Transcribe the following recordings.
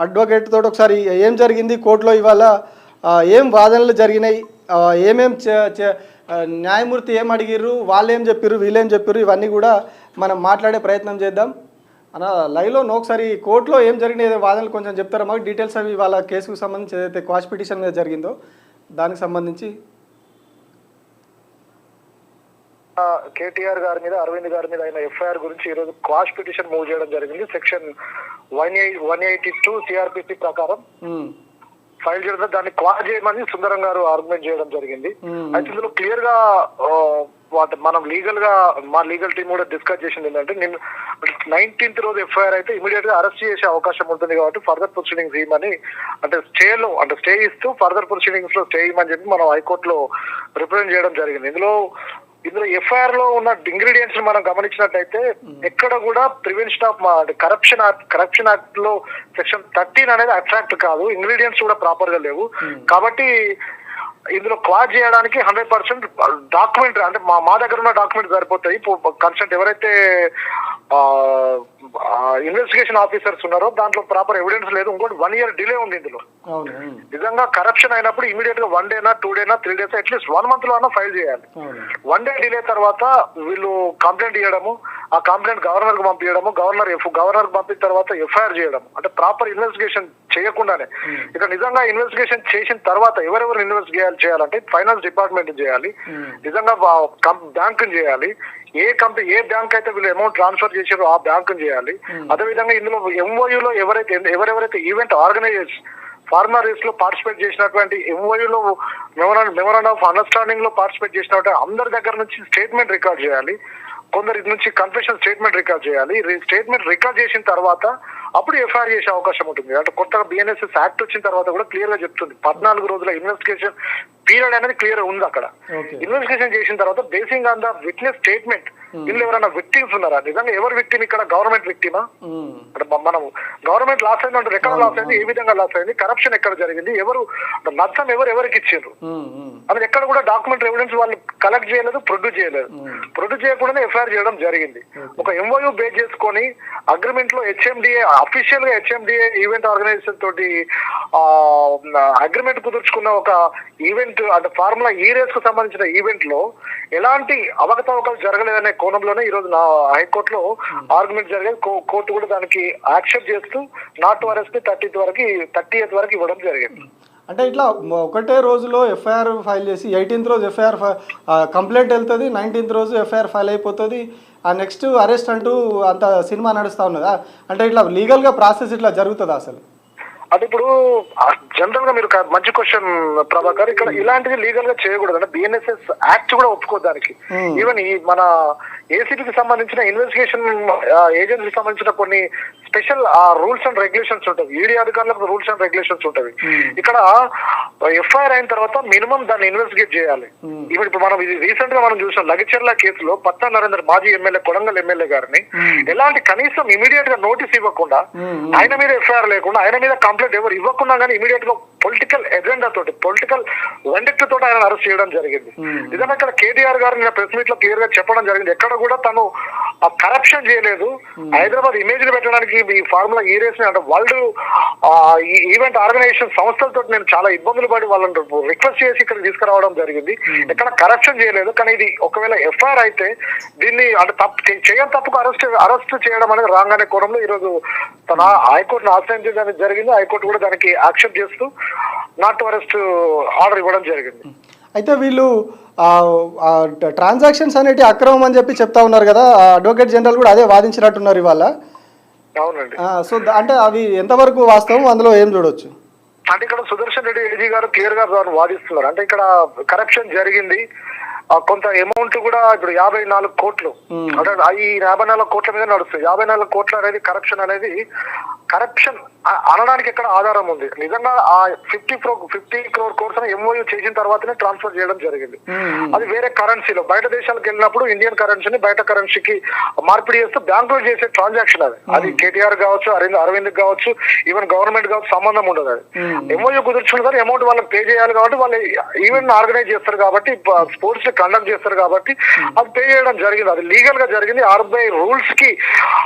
Advocate తోటి ఒకసారి ఏం జరిగింది కోర్టులో ఇవాళ, ఏం వాదనలు జరిగినాయి, ఏమేం న్యాయమూర్తి ఏం అడిగిర్రు, వాళ్ళు ఏం చెప్పారు, వీళ్ళేం చెప్పారు, ఇవన్నీ కూడా మనం మాట్లాడే ప్రయత్నం చేద్దాం. అన్న లైవ్లో ఒకసారి కోర్టులో ఏం జరిగినాయి వాదనలు కొంచెం చెప్తారా మాకు డీటెయిల్స్ అవి వాళ్ళ కేసుకు సంబంధించి ఏదైతే క్వాష్ పిటిషన్ మీద జరిగిందో దానికి సంబంధించి. కేటీఆర్ గారి మీద అరవింద్ గారి మీద అయిన ఎఫ్ఐఆర్ గురించి ఈ రోజు క్వాష్ పిటిషన్ మూవ్ చేయడం జరిగింది. సెక్షన్ 182 సిఆర్పిసి ప్రకారం ఫైల్ చేయడం, దాన్ని క్వాష్ చేయమని సుందరం గారు ఆర్గ్యుమెంట్ చేయడం జరిగింది. అయితే ఇందులో క్లియర్ గా మనం లీగల్ గా మా లీగల్ టీం కూడా డిస్కస్ చేసింది ఏంటంటే, నిన్న 19th రోజు ఎఫ్ఐఆర్ అయితే ఇమీడియట్ గా అరెస్ట్ చేసే అవకాశం ఉంటుంది కాబట్టి ఫర్దర్ ప్రొసీడింగ్స్ ఇవ్వమని, అంటే స్టే ఇస్తూ ఫర్దర్ ప్రొసీడింగ్స్ లో స్టే ఇవ్వమని చెప్పి మనం హైకోర్టులో రిప్రజెంట్ చేయడం జరిగింది. ఇందులో ఎఫ్ఐఆర్ లో ఉన్న ఇంగ్రీడియంట్స్ మనం గమనించినట్లయితే ఎక్కడ కూడా ప్రివెన్షన్ ఆఫ్ కరప్షన్ యాక్ట్ లో సెక్షన్ 13 అనేది అట్రాక్ట్ కాదు, ఇంగ్రీడియంట్స్ కూడా ప్రాపర్ గా లేవు. కాబట్టి ఇందులో క్వాష్ చేయడానికి 100% డాక్యుమెంట్, అంటే మా దగ్గర ఉన్న డాక్యుమెంట్ సరిపోతాయి. కన్సెంట్ ఎవరైతే ఇన్వెస్టిగేషన్ ఆఫీసర్స్ ఉన్నారో దాంట్లో ప్రాపర్ ఎవిడెన్స్ లేదు. ఇంకోటి 1 year డిలే ఉంది ఇందులో. నిజంగా కరప్షన్ అయినప్పుడు ఇమీడియట్ గా 1 day 2 days 3 days at least 1 month లో ఫైల్ చేయాలి. 1 day డిలే తర్వాత వీళ్ళు కంప్లైంట్ ఇవ్వడము, ఆ కంప్లైంట్ గవర్నర్ కు పంపించడము, గవర్నర్ కు పంపిన తర్వాత ఎఫ్ఐఆర్ చేయడం, అంటే ప్రాపర్ ఇన్వెస్టిగేషన్ చేయకుండానే. ఇక నిజంగా ఇన్వెస్టిగేషన్ చేసిన తర్వాత ఎవరెవరు ఇన్వెస్టిగేట్ చేయాలంటే ఫైనాన్స్ డిపార్ట్మెంట్ చేయాలి, నిజంగా బ్యాంకు చేయాలి, ఏ బ్యాంక్ అయితే వీళ్ళు అమౌంట్ ట్రాన్స్ఫర్ చేసారో ఆ బ్యాంకు చేయాలి. అదేవిధంగా ఇందులో ఎంఓయూలో ఎవరెవరైతే ఈవెంట్ ఆర్గనైజర్స్ ఫార్మర్ రేస్ లో పార్టిసిపేట్ చేసినటువంటి ఎంఓయూలో మెమోరాండం ఆఫ్ అండర్స్టాండింగ్ లో పార్టిసిపేట్ చేసినటువంటి అందరి దగ్గర నుంచి స్టేట్మెంట్ రికార్డ్ చేయాలి, కొందరి నుంచి కన్ఫెషన్ స్టేట్మెంట్ రికార్డ్ చేయాలి. స్టేట్మెంట్ రికార్డ్ చేసిన తర్వాత అప్పుడు ఎఫ్ఐఆర్ చేసే అవకాశం ఉంటుంది. అంటే కొత్తగా బిఎన్ఎస్ఎస్ యాక్ట్ వచ్చిన తర్వాత కూడా క్లియర్ గా చెప్తుంది 14 రోజుల ఇన్వెస్టిగేషన్ పీరియడ్ అనేది క్లియర్ ఉంది అక్కడ. ఇన్వెస్టిగేషన్ చేసిన తర్వాత basing on the witness statement, వీళ్ళు ఎవరైనా విక్టిమ్స్ ఉన్నారా, నిజంగా ఎవరు విక్టిమ్, ఇక్కడ గవర్నమెంట్ విక్టిమా, అంటే మనం గవర్నమెంట్ లాస్ అయింది అంటే ఎక్కడ లాస్ అయింది, ఏ విధంగా లాస్ అయింది, కరప్షన్ ఎక్కడ జరిగింది, నష్టం ఎవరికి ఇచ్చారు అది ఎక్కడ కూడా డాక్యుమెంట్ ఎవిడెన్స్ వాళ్ళు కలెక్ట్ చేయలేదు, ప్రొడ్యూస్ చేయకుండానే ఎఫ్ఐఆర్ చేయడం జరిగింది. ఒక ఎంఓయూ బేస్ చేసుకొని అగ్రిమెంట్ లో హెచ్ఎండిఏ అఫీషియల్ గా హెచ్ఎండిఏ ఈవెంట్ ఆర్గనైజేషన్ తోటి అగ్రిమెంట్ కుదుర్చుకున్న ఒక ఈవెంట్, అంటే ఫార్ములా ఈ రేస్ కు సంబంధించిన ఈవెంట్ లో ఎలాంటి అవకతవకలు జరగలేదనే కోణంలోనే ఈ రోజు నా హైకోర్టులో ఆర్గ్యుమెంట్ జరిగేది. కోర్టు కూడా దానికి యాక్సెప్ట్ చేస్తూ నాట్ టు అరెస్ట్ 30th వరకు ఇవ్వడం జరిగింది. అంటే ఇట్లా ఒకటే రోజులో ఎఫ్ఐఆర్ ఫైల్ చేసి 18th రోజు ఎఫ్ఐఆర్ కంప్లైంట్ వెళ్తుంది, 19th రోజు ఎఫ్ఐఆర్ ఫైల్ అయిపోతుంది, ఆ నెక్స్ట్ అరెస్ట్ అంటూ అంత సినిమా నడుస్తూ ఉన్నదా? అంటే ఇట్లా లీగల్గా ప్రాసెస్ ఇట్లా జరుగుతుందా అసలు? అంటే ఇప్పుడు జనరల్ గా మీరు మంచి క్వశ్చన్ ప్రభాకర్, ఇక్కడ ఇలాంటివి లీగల్ గా చేయకూడదు. అంటే బిఎన్ఎస్ఎస్ యాక్ట్ కూడా ఒప్పుకోదు దానికి. ఈవెన్ ఈ మన ఏసీబీకి సంబంధించిన ఇన్వెస్టిగేషన్ ఏజెన్సీకి సంబంధించిన కొన్ని స్పెషల్ రూల్స్ అండ్ రెగ్యులేషన్స్ ఉంటాయి, ఈడీ అధికారులకు రూల్స్ అండ్ రెగ్యులేషన్స్ ఉంటాయి. ఇక్కడ ఎఫ్ఐఆర్ అయిన తర్వాత మినిమం దాన్ని ఇన్వెస్టిగేట్ చేయాలి. ఇప్పుడు మనం రీసెంట్ గా మనం చూసాం లగిచెర్ల కేసులో పత్తా నరేందర్ మాజీ ఎమ్మెల్యే కొడంగల్ ఎమ్మెల్యే గారిని ఎలాంటి కనీసం ఇమీడియట్ గా నోటీస్ ఇవ్వకుండా, ఆయన మీద ఎఫ్ఐఆర్ లేకుండా, ఆయన మీద కంప్లైంట్ ఎవరు ఇవ్వకుండా కానీ ఇమీడియట్ గా పొలిటికల్ ఎజెండా తోటి, పొలిటికల్ వెండెక్ట్ తోటి ఆయన అరెస్ట్ చేయడం జరిగింది. నిజంగా ఇక్కడ కేటీఆర్ గారు నిన్న ప్రెస్ మీట్ లో క్లియర్ గా చెప్పడం జరిగింది, ఎక్కడ కూడా తను కరప్షన్ చేయలేదు. హైదరాబాద్ ఇమేజ్ ని పెట్టడానికి ఈ ఫార్ములా ఈ రేస్ అంటే వరల్డ్ ఈవెంట్ ఆర్గనైజేషన్ సంస్థలతో నేను చాలా ఇబ్బందులు పడి వాళ్ళని రిక్వెస్ట్ చేసి ఇక్కడ తీసుకురావడం జరిగింది. ఎక్కడ కరప్షన్ చేయలేదు. కానీ ఇది ఒకవేళ ఎఫ్ఐఆర్ అయితే దీన్ని అంటే చేయని తప్పుకు అరెస్ట్ చేయడం అనేది రాంగ్ అనే కోణంలో ఈ రోజు తన హైకోర్టును ఆశ్రయించడం జరిగింది. హైకోర్టు కూడా దానికి యాక్సెప్ట్ చేస్తూ నాట్ టు అరెస్ట్ ఆర్డర్ ఇవ్వడం జరిగింది. అయితే వీళ్ళు ట్రాన్సాక్షన్స్ అనేవి అక్రమం అని చెప్పి చెప్తా ఉన్నారు కదా, అడ్వకేట్ జనరల్ కూడా అదే వాదించినట్టున్నారు ఇవాళ. అవునండి. సో అంటే అవి ఎంతవరకు వాస్తవం, అందులో ఏం చూడొచ్చు? అంటే ఇక్కడ సుదర్శన్ రెడ్డి ఏజీ గారు క్లియర్ గా వాదిస్తున్నారు. అంటే ఇక్కడ కరప్షన్ జరిగింది, కొంత అమౌంట్ కూడా ఇప్పుడు 54 కోట్లు, అంటే ఈ 54 కోట్ల మీద నడుస్తుంది. 54 కోట్ల అనేది కరప్షన్ అనడానికి ఎక్కడ ఆధారం ఉంది? నిజంగా ఆ 50 crore కోర్స్ ఎంఓయూ చేసిన తర్వాతనే ట్రాన్స్ఫర్ చేయడం జరిగింది. అది వేరే కరెన్సీలో బయట దేశాలకు వెళ్ళినప్పుడు ఇండియన్ కరెన్సీని బయట కరెన్సీకి మార్పిడి చేస్తూ బ్యాంకులో చేసే ట్రాన్సాక్షన్ అది కేటీఆర్ కావచ్చు, అరవింద్ కావచ్చు, ఈవెన్ గవర్నమెంట్ కావచ్చు, సంబంధం ఉండదు. అది ఎంఓయూ కుదుర్చుకున్న అమౌంట్ వాళ్ళకి పే చేయాలి కాబట్టి వాళ్ళు ఈవెంట్ ఆర్గనైజ్ చేస్తారు కాబట్టి, స్పోర్ట్స్ ని కండక్ట్ చేస్తారు కాబట్టి అది పే చేయడం జరిగింది. అది లీగల్ గా జరిగింది, RBI రూల్స్ కి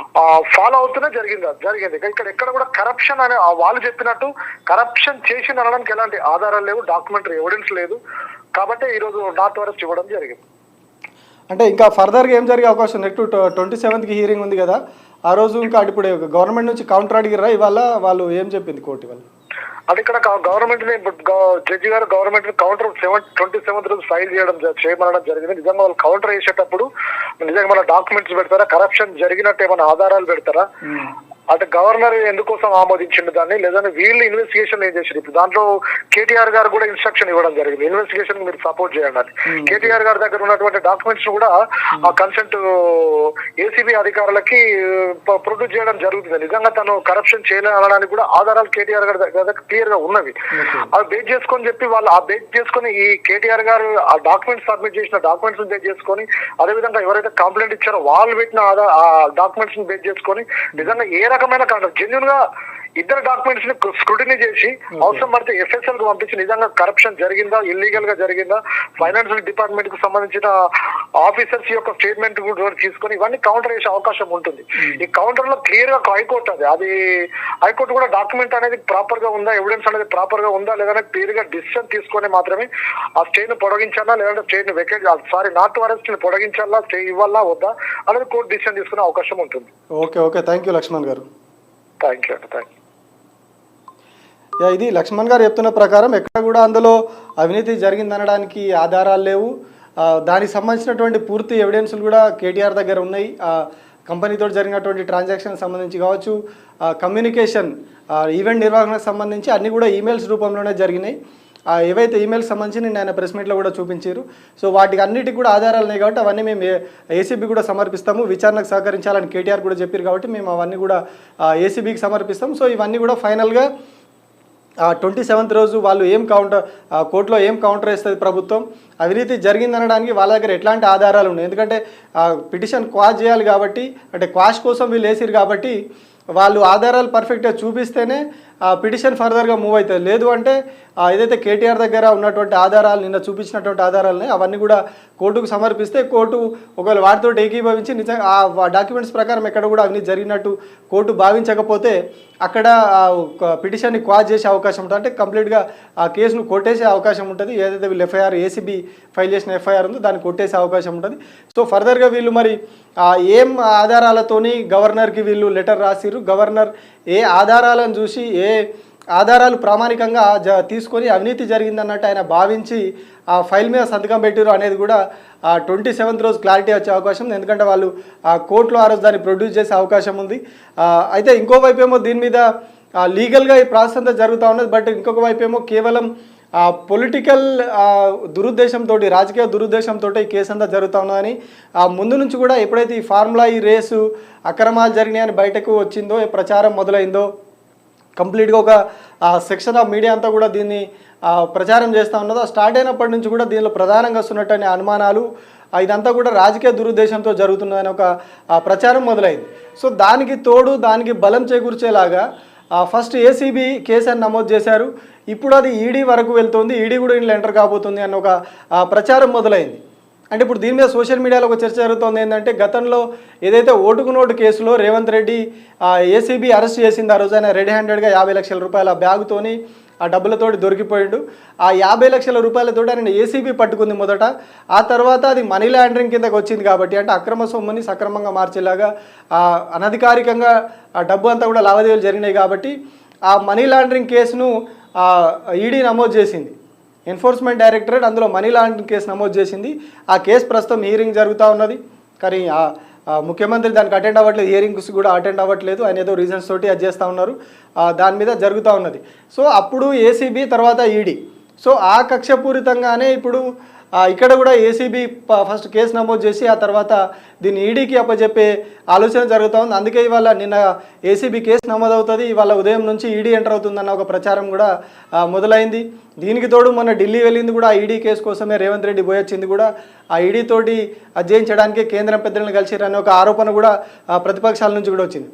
ఫాలో అవుతూనే జరిగింది. ఇక్కడ ఎక్కడ కూడా కరప్షన్ కరప్షన్ అనే వాళ్ళు చెప్పినట్టు కరప్షన్ చేసి అనడానికి ఎలాంటి ఆధారాలు లేవు, డాక్యుమెంటరీ ఎవిడెన్స్ లేదు. కాబట్టి ఈరోజు నార్త్ అరెస్ట్ ఇవ్వడం జరిగింది. అంటే ఇంకా ఫర్దర్గా ఏం జరిగే అవకాశం నెక్స్ట్ 27కి హీరింగ్ ఉంది కదా, ఆ రోజు ఇంకా ఇప్పుడు గవర్నమెంట్ నుంచి కౌంటర్ అడిగిరా ఇవాళ, వాళ్ళు ఏం చెప్పింది కోర్టు ఇవాళ? అది ఇక్కడ గవర్నమెంట్ జడ్జి గారు గవర్నమెంట్ కౌంటర్ 27th రోజు ఫైల్ చేయమనడం జరిగింది. నిజంగా వాళ్ళు కౌంటర్ వేసేటప్పుడు నిజంగా మన డాక్యుమెంట్స్ పెడతారా, కరప్షన్ జరిగినట్టు ఏమైనా ఆధారాలు పెడతారా, అంటే గవర్నర్ ఎందుకోసం ఆమోదించిండు దాన్ని, లేదంటే వీళ్ళు ఇన్వెస్టిగేషన్ ఏం చేశారు. ఇప్పుడు దాంట్లో కేటీఆర్ గారు కూడా ఇన్స్ట్రక్షన్ ఇవ్వడం జరిగింది, ఇన్వెస్టిగేషన్ మీరు సపోర్ట్ చేయండి అని. కేటీఆర్ గారి దగ్గర ఉన్నటువంటి డాక్యుమెంట్స్ కూడా ఆ కన్సెంట్ ఏసీబీ అధికారులకి ప్రొడ్యూస్ చేయడం జరుగుతుంది. నిజంగా తను కరప్షన్ చేయలేదు అనడానికి కూడా ఆధారాలు కేటీఆర్ గారి దగ్గర క్లియర్ గా ఉన్నవి. అవి బేస్ చేసుకొని చెప్పి వాళ్ళు ఆ బేస్ చేసుకొని ఈ కేటీఆర్ గారు ఆ డాక్యుమెంట్స్ సబ్మిట్ చేసిన డాక్యుమెంట్స్ బేస్ చేసుకొని, అదేవిధంగా ఎవరైతే కంప్లైంట్ ఇచ్చారో వాళ్ళు పెట్టిన ఆ డాక్యుమెంట్స్ బేస్ చేసుకొని నిజంగా ఏ రకమైన జెన్యున్ గా ఇద్దరు డాక్యుమెంట్స్ ని స్క్రూటినీ చేసి అవసరం పడితే ఎఫ్ఎస్ఎల్ కు పంపించి నిజంగా కరప్షన్ జరిగిందా, ఇల్లీగల్ గా జరిగిందా, ఫైనాన్షియల్ డిపార్ట్మెంట్ కు సంబంధించిన ఆఫీసర్స్ యొక్క స్టేట్మెంట్ కూడా తీసుకొని ఇవన్నీ కౌంటర్ చేసే అవకాశం ఉంటుంది. ఈ కౌంటర్ లో క్లియర్ గా హైకోర్టు అది హైకోర్టు కూడా డాక్యుమెంట్ అనేది ప్రాపర్ గా ఉందా, ఎవిడెన్స్ అనేది ప్రాపర్ గా ఉందా లేదంటే క్లియర్ గా డిసిషన్ తీసుకొని మాత్రమే ఆ స్టే ను పొడిగించాలా లేదంటే స్టే ను నార్త్ అరెస్ట్ ని పొడిగించాలా, స్టే ఇవ్వాలా వద్దా అనేది కోర్టు డిసిషన్ తీసుకునే అవకాశం ఉంటుంది. ఓకే, థ్యాంక్ యూ లక్ష్మణ్ గారు. థ్యాంక్ యూ అండి, థ్యాంక్ యూ. ఇది లక్ష్మణ్ గారు చెప్తున్న ప్రకారం ఎక్కడ కూడా అందులో అవినీతి జరిగిందనడానికి ఆధారాలు లేవు. దానికి సంబంధించినటువంటి పూర్తి ఎవిడెన్స్లు కూడా కేటీఆర్ దగ్గర ఉన్నాయి. కంపెనీతో జరిగినటువంటి ట్రాన్సాక్షన్ సంబంధించి కావచ్చు, కమ్యూనికేషన్, ఈవెంట్ నిర్వహణకు సంబంధించి అన్నీ కూడా ఈమెయిల్స్ రూపంలోనే జరిగినాయి. ఏవైతే ఈమెయిల్స్ సంబంధించి నేను ఆయన ప్రెస్ మీట్లో కూడా చూపించారు. సో వాటికి అన్నిటికి కూడా ఆధారాలు ఉన్నాయి కాబట్టి అవన్నీ మేము ఏసీబీ కూడా సమర్పిస్తాము. విచారణకు సహకరించాలని కేటీఆర్ కూడా చెప్పారు కాబట్టి మేము అవన్నీ కూడా ఏసీబీకి సమర్పిస్తాం. సో ఇవన్నీ కూడా ఫైనల్గా 27th రోజు వాళ్ళు కోర్టులో ఏం కౌంటర్ వేస్తుంది ప్రభుత్వం, అవినీతి జరిగిందనడానికి వాళ్ళ దగ్గర ఎట్లాంటి ఆధారాలు ఉన్నాయి. ఎందుకంటే పిటిషన్ క్వాష్ చేయాలి కాబట్టి, అంటే క్వాష్ కోసం వీళ్ళు వేసిరు కాబట్టి వాళ్ళు ఆధారాలు పర్ఫెక్ట్గా చూపిస్తేనే పిటిషన్ ఫర్దర్గా మూవ్ అవుతుంది. లేదు అంటే ఏదైతే కేటీఆర్ దగ్గర ఉన్నటువంటి ఆధారాలు, నిన్న చూపించినటువంటి ఆధారాలని అవన్నీ కూడా కోర్టుకు సమర్పిస్తే కోర్టు ఒకవేళ వాటితో ఏకీభవించి నిజంగా ఆ డాక్యుమెంట్స్ ప్రకారం ఎక్కడ కూడా అవినీతి జరిగినట్టు కోర్టు భావించకపోతే అక్కడ పిటిషన్ని క్వాష్ చేసే అవకాశం ఉంటుంది. అంటే కంప్లీట్గా ఆ కేసును కొట్టేసే అవకాశం ఉంటుంది. ఏదైతే వీళ్ళు ఎఫ్ఐఆర్ ఏసీబీ ఫైల్ చేసిన ఎఫ్ఐఆర్ ఉందో దాన్ని కొట్టేసే అవకాశం ఉంటుంది. సో ఫర్దర్గా వీళ్ళు మరి ఏం ఆధారాలతోని గవర్నర్కి వీళ్ళు లెటర్ రాసిరు, గవర్నర్ ఏ ఆధారాలను చూసి ఏ ఆధారాలు ప్రామాణికంగా తీసుకొని అవినీతి జరిగిందన్నట్టు ఆయన భావించి ఆ ఫైల్ మీద సంతకం పెట్టారు అనేది కూడా 27th రోజు క్లారిటీ వచ్చే అవకాశం ఉంది. ఎందుకంటే వాళ్ళు కోర్టులో ఆ రోజు దాన్ని ప్రొడ్యూస్ చేసే అవకాశం ఉంది. అయితే ఇంకోవైపు ఏమో దీని మీద లీగల్గా ఈ ప్రాసెస్ అంతా జరుగుతూ ఉన్నది. బట్ ఇంకొక వైపు ఏమో కేవలం పొలిటికల్ దురుద్దేశంతో, రాజకీయ దురుద్దేశంతో ఈ కేసు అంతా జరుగుతూ ఉన్నదని ముందు నుంచి కూడా ఎప్పుడైతే ఈ ఫార్ములా ఈ రేసు అక్రమాలు జరిగినాయని బయటకు వచ్చిందో, ప్రచారం మొదలైందో, కంప్లీట్గా ఒక సెక్షన్ ఆఫ్ మీడియా అంతా కూడా దీన్ని ప్రచారం చేస్తూ ఉన్నదో, స్టార్ట్ అయినప్పటి నుంచి కూడా దీనిలో ప్రధానంగా వస్తున్నట్టు అనుమానాలు, ఇదంతా కూడా రాజకీయ దురుద్దేశంతో జరుగుతుందని ఒక ప్రచారం మొదలైంది. సో దానికి బలం చేకూర్చేలాగా ఫస్ట్ ఏసీబీ కేసు అని నమోదు చేశారు. ఇప్పుడు అది ఈడీ వరకు వెళ్తుంది, ఈడీ కూడా ఇంట్లో ఎంటర్ కాబోతుంది అన్న ఒక ప్రచారం మొదలైంది. అంటే ఇప్పుడు దీని మీద సోషల్ మీడియాలో ఒక చర్చ జరుగుతుంది. ఏంటంటే గతంలో ఏదైతే ఓటుకు నోటు కేసులో రేవంత్ రెడ్డి ఏసీబీ అరెస్ట్ చేసింది, ఆ రోజు ఆయన రెడీ హ్యాండెడ్గా 50 లక్షల రూపాయల బ్యాగుతోని ఆ డబ్బులతోటి దొరికిపోయాడు. ఆ 50 లక్షల రూపాయలతో ఆయన ఏసీబీ పట్టుకుంది మొదట. ఆ తర్వాత అది మనీ లాండరింగ్ కిందకి వచ్చింది కాబట్టి, అంటే అక్రమ సొమ్ముని సక్రమంగా మార్చేలాగా అనధికారికంగా ఆ డబ్బు అంతా కూడా లావాదేవీలు జరిగినాయి కాబట్టి ఆ మనీ లాండరింగ్ కేసును ఈడీ నమోదు చేసింది. ఎన్ఫోర్స్మెంట్ డైరెక్టరేట్ అందులో మనీ లాండరింగ్ కేసు నమోదు చేసింది. ఆ కేసు ప్రస్తుతం హీరింగ్ జరుగుతూ ఉన్నది. కానీ ముఖ్యమంత్రి దానికి అటెండ్ అవ్వట్లేదు, హియరింగ్స్ కూడా అటెండ్ అవ్వట్లేదు. ఆయన ఏదో రీజన్స్ తోటి అది చేస్తూ ఉన్నారు. దాని మీద జరుగుతూ ఉన్నది. సో అప్పుడు ఏసీబీ, తర్వాత ఈడీ. సో ఆ కక్షపూరితంగానే ఇప్పుడు ఇక్కడ కూడా ఏసీబీ ఫస్ట్ కేసు నమోదు చేసి ఆ తర్వాత దీన్ని ఈడీకి అప్పచెప్పే ఆలోచన జరుగుతూ ఉంది. అందుకే ఇవాళ నిన్న ఏసీబీ కేసు నమోదవుతుంది, ఇవాళ ఉదయం నుంచి ఈడీ ఎంటర్ అవుతుందన్న ఒక ప్రచారం కూడా మొదలైంది. దీనికి తోడు మొన్న ఢిల్లీ వెళ్ళింది కూడా ఆ ఈడీ కేసు కోసమే, రేవంత్ రెడ్డి పోయొచ్చింది కూడా ఆ ఈడీ తోటి అధ్యయనం చేయడానికి కేంద్రం పెద్దలను కలిసిరనే ఒక ఆరోపణ కూడా ప్రతిపక్షాల నుంచి కూడా వచ్చింది.